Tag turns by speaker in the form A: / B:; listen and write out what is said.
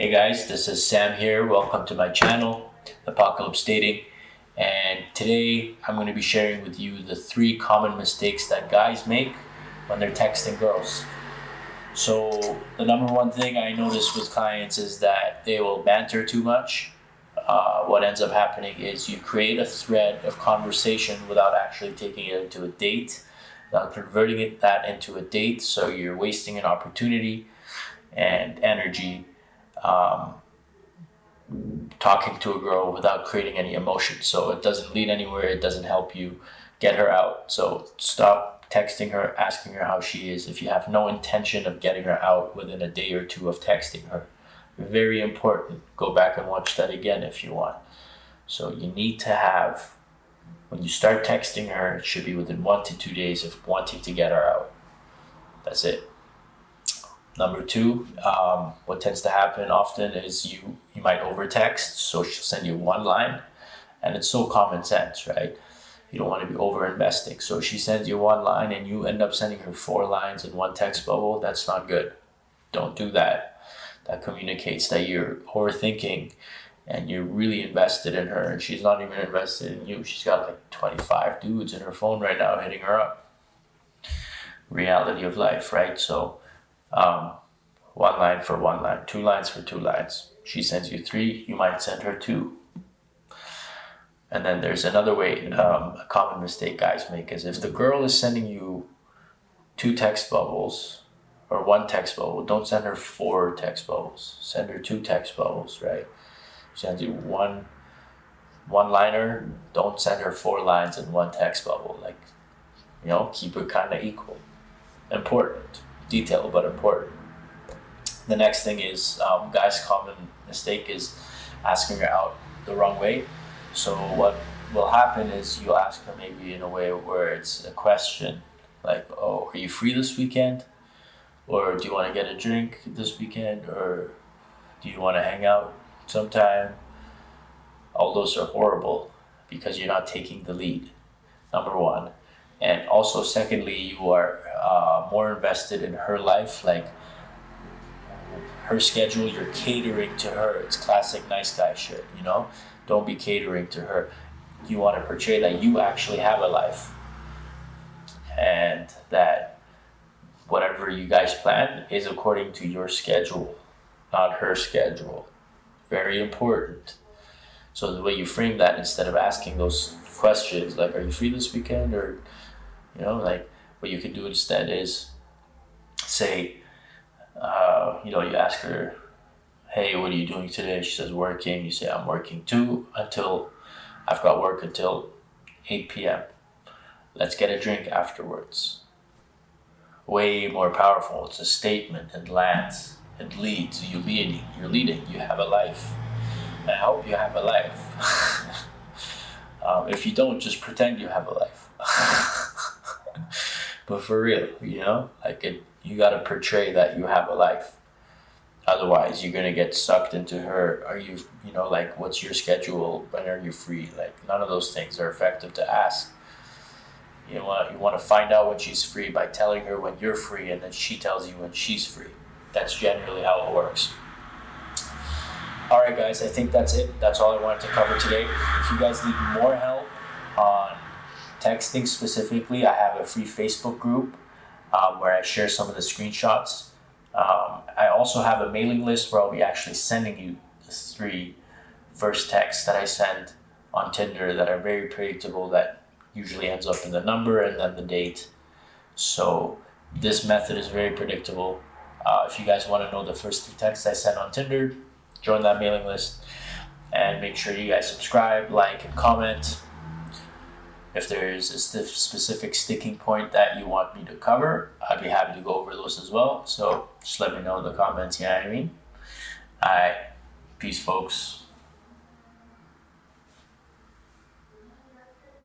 A: Hey guys, this is Sam here. Welcome to my channel, Apocalypse Dating. And today I'm going to be sharing with you the 3 common mistakes that guys make when they're texting girls. So, the number one thing I notice with clients is that they will banter too much. What ends up happening is you create a thread of conversation without actually taking it into a date, without converting that into a date. So, you're wasting an opportunity and energy talking to a girl without creating any emotion. So it doesn't lead anywhere. It doesn't help you get her out. So stop texting her, asking her how she is if you have no intention of getting her out within a day or two of texting her. Very important. Go back and watch that again if you want. So you need to have, when you start texting her, it should be within 1 to 2 days of wanting to get her out. That's it. Number 2, what tends to happen often is you might overtext, so she'll send you one line, and it's so common sense, right? You don't want to be over-investing. So she sends you one line and you end up sending her 4 lines in one text bubble. That's not good. Don't do that. That communicates that you're overthinking and you're really invested in her, and she's not even invested in you. She's got like 25 dudes in her phone right now hitting her up. Reality of life, right? So, 1 line for 1 line, 2 lines for 2 lines. She sends you 3, you might send her 2. And then there's another way, a common mistake guys make is if the girl is sending you 2 text bubbles or 1 text bubble, don't send her 4 text bubbles. Send her 2 text bubbles, right? She sends you one liner, don't send her 4 lines in 1 text bubble. Like, keep it kind of equal. Important. Detail, but important. The next thing is, guys' common mistake is asking her out the wrong way. So what will happen is you'll ask her maybe in a way where it's a question, like, oh, are you free this weekend? Or do you want to get a drink this weekend? Or do you want to hang out sometime? All those are horrible because you're not taking the lead, number 1. And also, secondly, you are more invested in her life, like her schedule, you're catering to her. It's classic nice guy shit, Don't be catering to her. You want to portray that you actually have a life and that whatever you guys plan is according to your schedule, not her schedule. Very important. So the way you frame that, instead of asking those questions like, are you free this weekend? Or, what you could do instead is say, you ask her, hey, what are you doing today? She says, working. You say, I'm working too I've got work until 8 p.m. Let's get a drink afterwards. Way more powerful. It's a statement. It lands. It leads. You're leading. You have a life. I hope you have a life. If you don't, just pretend you have a life. But for real, you gotta portray that you have a life. Otherwise, you're gonna get sucked into her. Are you, what's your schedule? When are you free? None of those things are effective to ask. You want to find out when she's free by telling her when you're free, and then she tells you when she's free. That's generally how it works. All right, guys, I think that's it. That's all I wanted to cover today. If you guys need more help on texting specifically, I have a free Facebook group where I share some of the screenshots. I also have a mailing list where I'll be actually sending you the 3 first texts that I send on Tinder that are very predictable, that usually ends up in the number and then the date. So this method is very predictable. If you guys want to know the first 3 texts I send on Tinder, join that mailing list and make sure you guys subscribe, like, and comment. If there's a specific sticking point that you want me to cover, I'd be happy to go over those as well. So just let me know in the comments, you know what I mean? All right. Peace, folks.